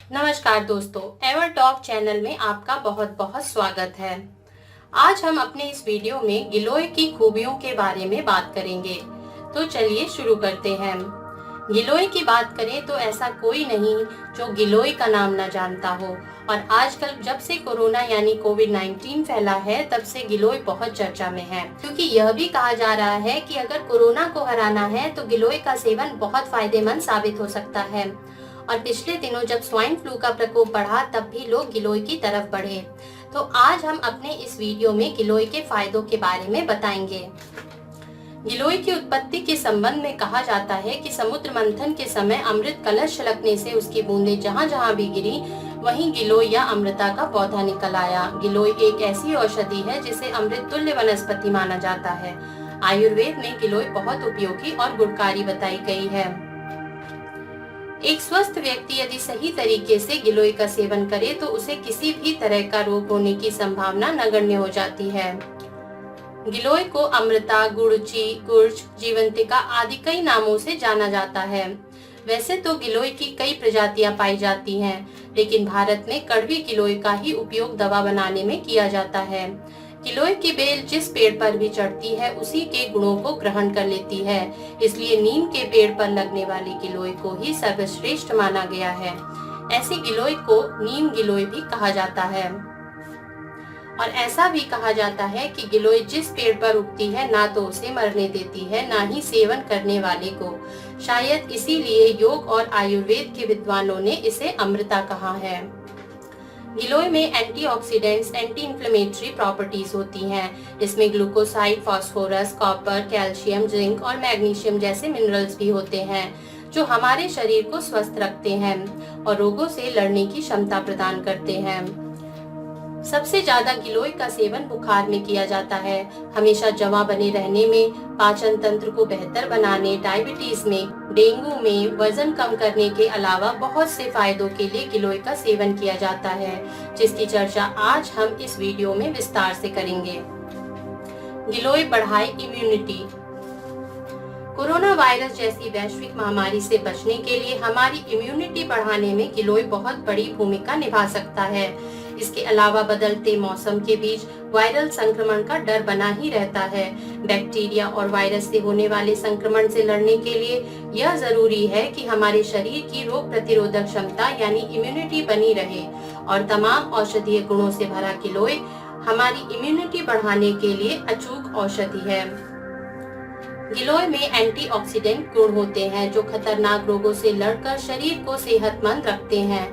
नमस्कार दोस्तों, ever talk channel में आपका बहुत बहुत स्वागत है। आज हम अपने इस वीडियो में गिलोय की खूबियों के बारे में बात करेंगे। तो चलिए शुरू करते हैं। गिलोय की बात करें तो ऐसा कोई नहीं जो गिलोय का नाम न जानता हो। और आजकल जब से कोरोना यानी कोविड-19 फैला है तब से गिलोय बहुत चर्चा में है, क्योंकि यह भी कहा जा रहा है कि अगर कोरोना को हराना है तो गिलोय का सेवन बहुत फायदेमंद साबित हो सकता है। और पिछले दिनों जब स्वाइन फ्लू का प्रकोप बढ़ा तब भी लोग गिलोय की तरफ बढ़े। तो आज हम अपने इस वीडियो में गिलोय के फायदों के बारे में बताएंगे। गिलोय की उत्पत्ति के संबंध में कहा जाता है कि समुद्र मंथन के समय अमृत कलश छलकने से उसकी बूंदें जहां जहां भी गिरी वहीं गिलोय या अमृता का पौधा निकल आया। गिलोय एक ऐसी औषधि है जिसे अमृत तुल्य वनस्पति माना जाता है। आयुर्वेद में गिलोय बहुत उपयोगी और गुणकारी बताई गई है। एक स्वस्थ व्यक्ति यदि सही तरीके से गिलोय का सेवन करे तो उसे किसी भी तरह का रोग होने की संभावना नगण्य हो जाती है। गिलोय को अमृता, गुड़ची, गुर्ज, जीवंतिका आदि कई नामों से जाना जाता है। वैसे तो गिलोय की कई प्रजातियां पाई जाती हैं, लेकिन भारत में कड़वी गिलोय का ही उपयोग दवा बनाने में किया जाता है। गिलोय की बेल जिस पेड़ पर भी चढ़ती है उसी के गुणों को ग्रहण कर लेती है, इसलिए नीम के पेड़ पर लगने वाली गिलोय को ही सर्वश्रेष्ठ माना गया है। ऐसे गिलोय को नीम गिलोय भी कहा जाता है। और ऐसा भी कहा जाता है कि गिलोय जिस पेड़ पर उगती है ना तो उसे मरने देती है, ना ही सेवन करने वाले को। शायद इसीलिए योग और आयुर्वेद के विद्वानों ने इसे अमृता कहा है। गिलोय में एंटीऑक्सीडेंट्स, एंटी इंफ्लेमेटरी प्रॉपर्टीज होती हैं। इसमें glucoside, phosphorus, copper, calcium, zinc और मैग्नीशियम जैसे मिनरल्स भी होते हैं जो हमारे शरीर को स्वस्थ रखते हैं और रोगों से लड़ने की क्षमता प्रदान करते हैं। सबसे ज्यादा गिलोय का सेवन बुखार में किया जाता है, हमेशा जमा बने रहने में, पाचन तंत्र को बेहतर बनाने, डायबिटीज में, डेंगू में, वजन कम करने के अलावा बहुत से फायदों के लिए गिलोय का सेवन किया जाता है, जिसकी चर्चा आज हम इस वीडियो में विस्तार से करेंगे। गिलोय बढ़ाए इम्यूनिटी। कोरोना वायरस जैसी वैश्विक महामारी से बचने के लिए हमारी इम्यूनिटी बढ़ाने में गिलोय बहुत बड़ी भूमिका निभा सकता है। इसके अलावा बदलते मौसम के बीच वायरल संक्रमण का डर बना ही रहता है। बैक्टीरिया और वायरस से होने वाले संक्रमण से लड़ने के लिए यह जरूरी है कि हमारे शरीर की रोग प्रतिरोधक क्षमता यानी इम्यूनिटी बनी रहे, और तमाम औषधीय गुणों से भरा गिलोय हमारी इम्यूनिटी बढ़ाने के लिए अचूक औषधि है। गिलोय में एंटीऑक्सीडेंट गुण होते हैं जो खतरनाक रोगों से लड़कर शरीर को सेहतमंद रखते हैं।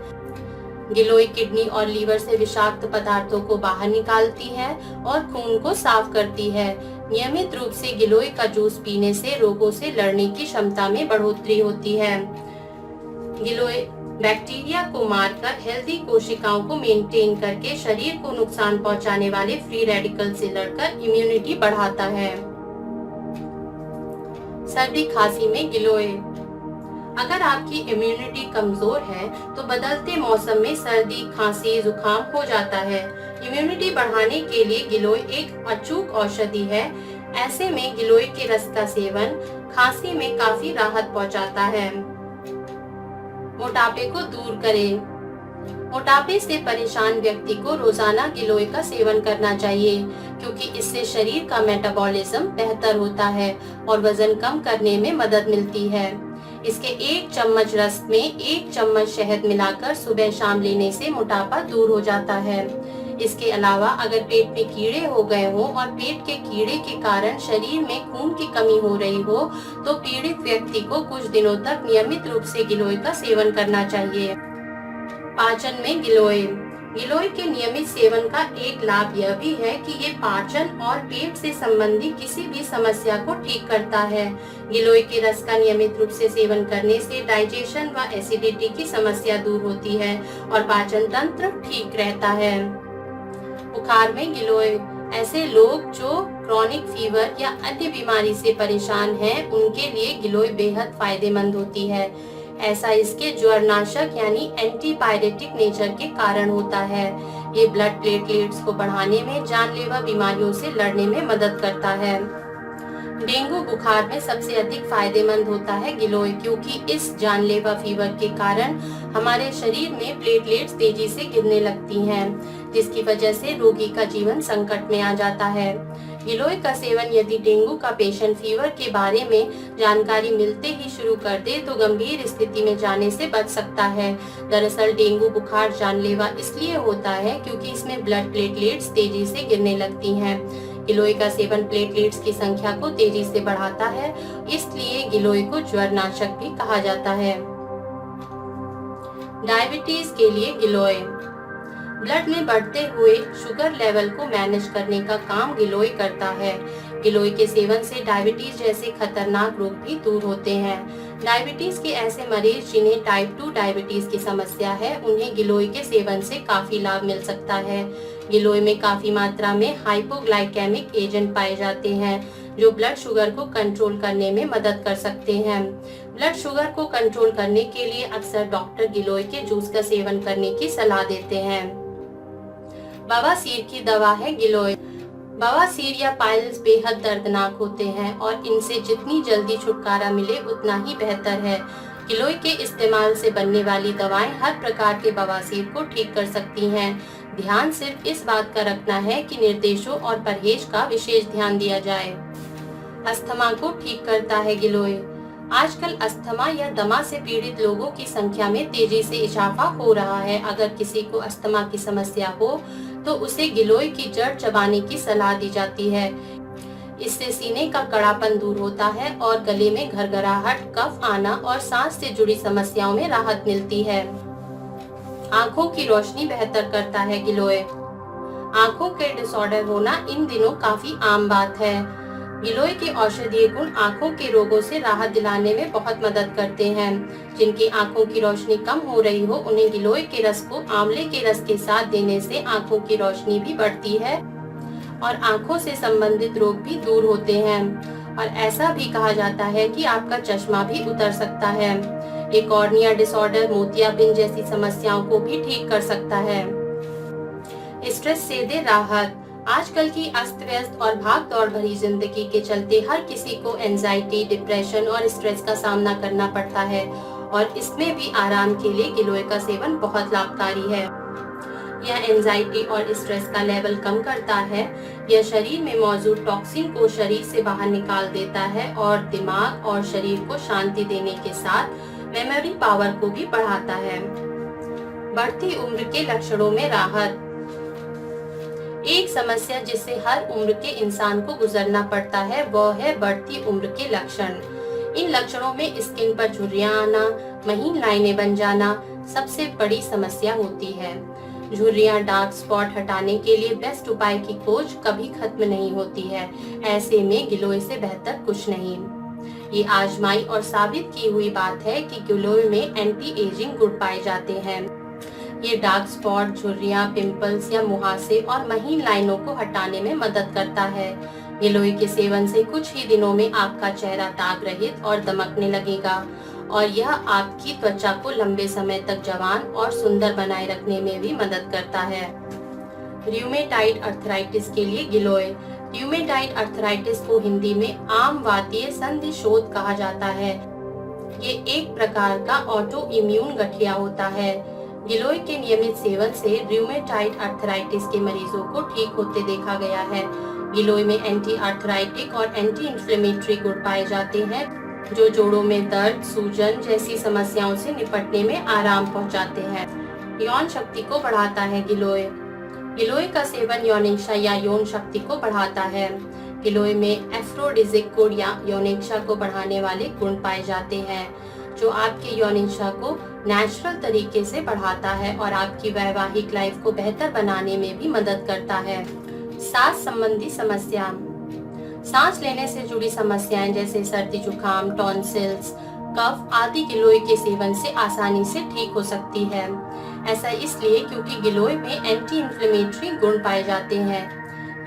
गिलोय किडनी और लीवर से विषाक्त पदार्थों को बाहर निकालती है और खून को साफ करती है। नियमित रूप से गिलोय का जूस पीने से रोगों से लड़ने की क्षमता में बढ़ोतरी होती है। गिलोय बैक्टीरिया को मारकर हेल्दी कोशिकाओं को मेंटेन करके शरीर को नुकसान पहुंचाने वाले फ्री रेडिकल से लड़कर इम्यूनिटी बढ़ाता है। सर्दी खांसी में गिलोय। अगर आपकी इम्यूनिटी कमजोर है तो बदलते मौसम में सर्दी, खांसी, जुकाम हो जाता है। इम्यूनिटी बढ़ाने के लिए गिलोय एक अचूक औषधि है। ऐसे में गिलोय के रस का सेवन खांसी में काफी राहत पहुंचाता है। मोटापे को दूर करें। मोटापे से परेशान व्यक्ति को रोजाना गिलोय का सेवन करना चाहिए, क्योंकि इससे शरीर का मेटाबॉलिज्म बेहतर होता है और वजन कम करने में मदद मिलती है। इसके 1 चम्मच रस में 1 चम्मच शहद मिलाकर सुबह शाम लेने से मोटापा दूर हो जाता है। इसके अलावा अगर पेट में कीड़े हो गए हो और पेट के कीड़े के कारण शरीर में खून की कमी हो रही हो तो पीड़ित व्यक्ति को कुछ दिनों तक नियमित रूप से गिलोय का सेवन करना चाहिए। पाचन में गिलोय। गिलोय के नियमित सेवन का एक लाभ यह भी है कि ये पाचन और पेट से संबंधित किसी भी समस्या को ठीक करता है। गिलोय के रस का नियमित रूप से सेवन करने से डाइजेशन व एसिडिटी की समस्या दूर होती है और पाचन तंत्र ठीक रहता है। बुखार में गिलोय। ऐसे लोग जो क्रॉनिक फीवर या अन्य बीमारी से परेशान हैं, उनके लिए गिलोय बेहद फायदेमंद होती है। ऐसा इसके ज्वरनाशक यानी एंटीपायरेटिक नेचर के कारण होता है। ये ब्लड प्लेटलेट्स को बढ़ाने में, जानलेवा बीमारियों से लड़ने में मदद करता है। डेंगू बुखार में सबसे अधिक फायदेमंद होता है गिलोय, क्योंकि इस जानलेवा फीवर के कारण हमारे शरीर में प्लेटलेट्स तेजी से गिरने लगती हैं, जिसकी वजह से रोगी का जीवन संकट में आ जाता है। गिलोय का सेवन यदि डेंगू का पेशेंट फीवर के बारे में जानकारी मिलते ही शुरू कर दे तो गंभीर स्थिति में जाने से बच सकता है। दरअसल डेंगू बुखार जानलेवा इसलिए होता है क्योंकि इसमें ब्लड प्लेटलेट्स तेजी से गिरने लगती हैं। गिलोय का सेवन प्लेटलेट्स की संख्या को तेजी से बढ़ाता है, इसलिए गिलोय को ज्वरनाशक भी कहा जाता है। डायबिटीज के लिए गिलोय। ब्लड में बढ़ते हुए शुगर लेवल को मैनेज करने का काम गिलोय करता है। गिलोय के सेवन से डायबिटीज जैसे खतरनाक रोग भी दूर होते हैं। डायबिटीज के ऐसे मरीज जिन्हें टाइप 2 डायबिटीज की समस्या है, उन्हें गिलोय के सेवन से काफी लाभ मिल सकता है। गिलोय में काफी मात्रा में हाइपोग्लाइकेमिक एजेंट पाए जाते हैं, जो ब्लड शुगर को कंट्रोल करने में मदद कर सकते हैं। ब्लड शुगर को कंट्रोल करने के लिए अक्सर डॉक्टर गिलोय के जूस का सेवन करने की सलाह देते हैं। बवासीर की दवा है गिलोय। बवासीर या पाइल्स बेहद दर्दनाक होते हैं और इनसे जितनी जल्दी छुटकारा मिले उतना ही बेहतर है। गिलोय के इस्तेमाल से बनने वाली दवाएं हर प्रकार के बवासीर को ठीक कर सकती हैं। ध्यान सिर्फ इस बात का रखना है कि निर्देशों और परहेज का विशेष ध्यान दिया जाए। अस्थमा को ठीक करता है गिलोय। आजकल अस्थमा या दमा से पीड़ित लोगों की संख्या में तेजी से इजाफा हो रहा है। अगर किसी को अस्थमा की समस्या हो तो उसे गिलोय की जड़ चबाने की सलाह दी जाती है। इससे सीने का कड़ापन दूर होता है और गले में घरघराहट, कफ आना और सांस से जुड़ी समस्याओं में राहत मिलती है। आंखों की रोशनी बेहतर करता है गिलोय। आंखों के डिसऑर्डर होना इन दिनों काफी आम बात है। गिलोय के औषधीय गुण आंखों के रोगों से राहत दिलाने में बहुत मदद करते हैं। जिनकी आंखों की रोशनी कम हो रही हो, उन्हें गिलोय के रस को आंवले के रस के साथ देने से आंखों की रोशनी भी बढ़ती है और आंखों से संबंधित रोग भी दूर होते हैं। और ऐसा भी कहा जाता है कि आपका चश्मा भी उतर सकता है। ये कॉर्निया डिसऑर्डर, मोतियाबिंद जैसी समस्याओं को भी ठीक कर सकता है। स्ट्रेस से दे राहत। आजकल की अस्त व्यस्त और भाग दौड़ भरी जिंदगी के चलते हर किसी को एंजाइटी, डिप्रेशन और स्ट्रेस का सामना करना पड़ता है और इसमें भी आराम के लिए गिलोय का सेवन बहुत लाभकारी है। यह एंजाइटी और स्ट्रेस का लेवल कम करता है। यह शरीर में मौजूद टॉक्सिन को शरीर से बाहर निकाल देता है और दिमाग और शरीर को शांति देने के साथ मेमोरी पावर को भी बढ़ाता है। बढ़ती उम्र के लक्षणों में राहत। एक समस्या जिससे हर उम्र के इंसान को गुजरना पड़ता है वह है बढ़ती उम्र के लक्षण। इन लक्षणों में स्किन पर झुर्रियां आना, महीन लाइनें बन जाना सबसे बड़ी समस्या होती है। झुर्रियां, डार्क स्पॉट हटाने के लिए बेस्ट उपाय की खोज कभी खत्म नहीं होती है। ऐसे में गिलोय से बेहतर कुछ नहीं। ये आजमाई और साबित की हुई बात है कि गिलोय में एंटी एजिंग गुण पाए जाते हैं। ये डार्क स्पॉट, झुर्रियां, पिंपल्स या मुहासे और महीन लाइनों को हटाने में मदद करता है। गिलोय के सेवन से कुछ ही दिनों में आपका चेहरा दाग रहित और दमकने लगेगा और यह आपकी त्वचा को लंबे समय तक जवान और सुंदर बनाए रखने में भी मदद करता है। र्यूमेटाइड अर्थराइटिस के लिए गिलोय। र्यूमेटाइड अर्थराइटिस को हिंदी में आम वातीय संधि शोथ कहा जाता है। ये एक प्रकार का ऑटो इम्यून गठिया होता है। गिलोय के नियमित सेवन से र्यूमेटाइड अर्थराइटिस के मरीजों को ठीक होते देखा गया है। गिलोय में एंटी आर्थराइटिक और एंटी इंफ्लेमेटरी गुण पाए जाते हैं, जो जोड़ों में दर्द, सूजन जैसी समस्याओं से निपटने में आराम पहुंचाते हैं। यौन शक्ति को बढ़ाता है गिलोय। गिलोय का सेवन यौनिक्षा या यौन शक्ति को बढ़ाता है। गिलोय में एफ्रोडिजिक गुण या यौनिक्षा को बढ़ाने वाले गुण पाए जाते हैं, जो आपके यौनिक्षा को नेचुरल तरीके से बढ़ाता है और आपकी वैवाहिक लाइफ को बेहतर बनाने में भी मदद करता है। सांस संबंधी समस्या। सांस लेने से जुड़ी समस्याएं जैसे सर्दी, जुकाम, टॉन्सिल्स, कफ आदि गिलोय के सेवन से आसानी से ठीक हो सकती है। ऐसा इसलिए क्योंकि गिलोय में एंटी इंफ्लेमेटरी गुण पाए जाते हैं।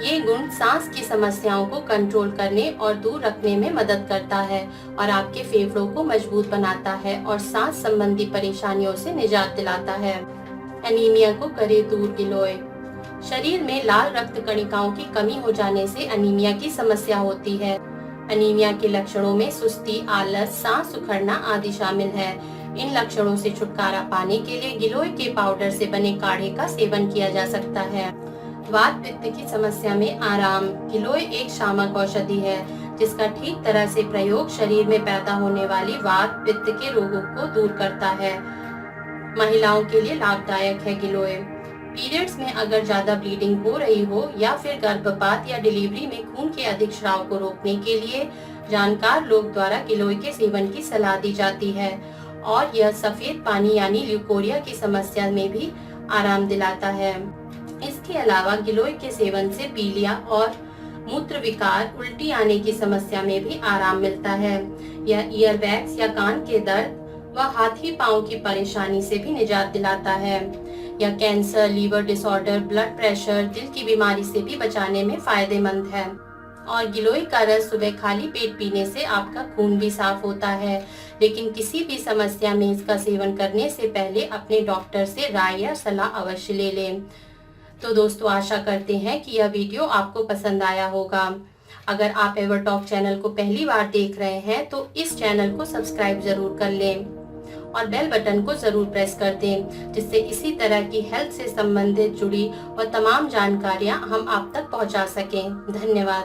ये गुण सांस की समस्याओं को कंट्रोल करने और दूर रखने में मदद करता है और आपके फेफड़ों को मजबूत बनाता है और सांस संबंधी परेशानियों से निजात दिलाता है। एनीमिया को करे दूर गिलोय। शरीर में लाल रक्त कणिकाओं की कमी हो जाने से एनीमिया की समस्या होती है। अनीमिया के लक्षणों में सुस्ती, आलस, सांस उखड़ना आदि शामिल है। इन लक्षणों से छुटकारा पाने के लिए गिलोय के पाउडर से बने काढ़े का सेवन किया जा सकता है। वात पित्त की समस्या में आराम। गिलोय एक शामक औषधि है जिसका ठीक तरह से प्रयोग शरीर में पैदा होने वाली वात पित्त के रोगों को दूर करता है। महिलाओं के लिए लाभदायक है गिलोय। पीरियड्स में अगर ज्यादा ब्लीडिंग हो रही हो या फिर गर्भपात या डिलीवरी में खून के अधिक स्राव को रोकने के लिए जानकार लोग द्वारा गिलोय के सेवन की सलाह दी जाती है और यह सफेद पानी यानी ल्यूकोरिया की समस्या में भी आराम दिलाता है। इसके अलावा गिलोय के सेवन से पीलिया और मूत्र विकार, उल्टी आने की समस्या में भी आराम मिलता है। यह ईयरबैग्स या कान के दर्द व हाथी पांव की परेशानी से भी निजात दिलाता है। यह cancer, liver disorder, blood pressure, दिल की बीमारी से भी बचाने में फायदेमंद है। और गिलोय का रस सुबह खाली पेट पीने से आपका खून भी साफ होता है, लेकिन किसी भी समस्या में इसका सेवन करने से पहले अपने डॉक्टर से राय या सलाह अवश्य ले लें। तो दोस्तों, आशा करते हैं कि यह वीडियो आपको पसंद आया होगा। अगर आप एवरटॉक चैनल को पहली बार देख रहे हैं तो इस चैनल को सब्सक्राइब जरूर कर लें और बेल बटन को जरूर प्रेस कर दें, जिससे इसी तरह की हेल्थ से संबंधित जुड़ी और तमाम जानकारियां हम आप तक पहुंचा सकें। धन्यवाद।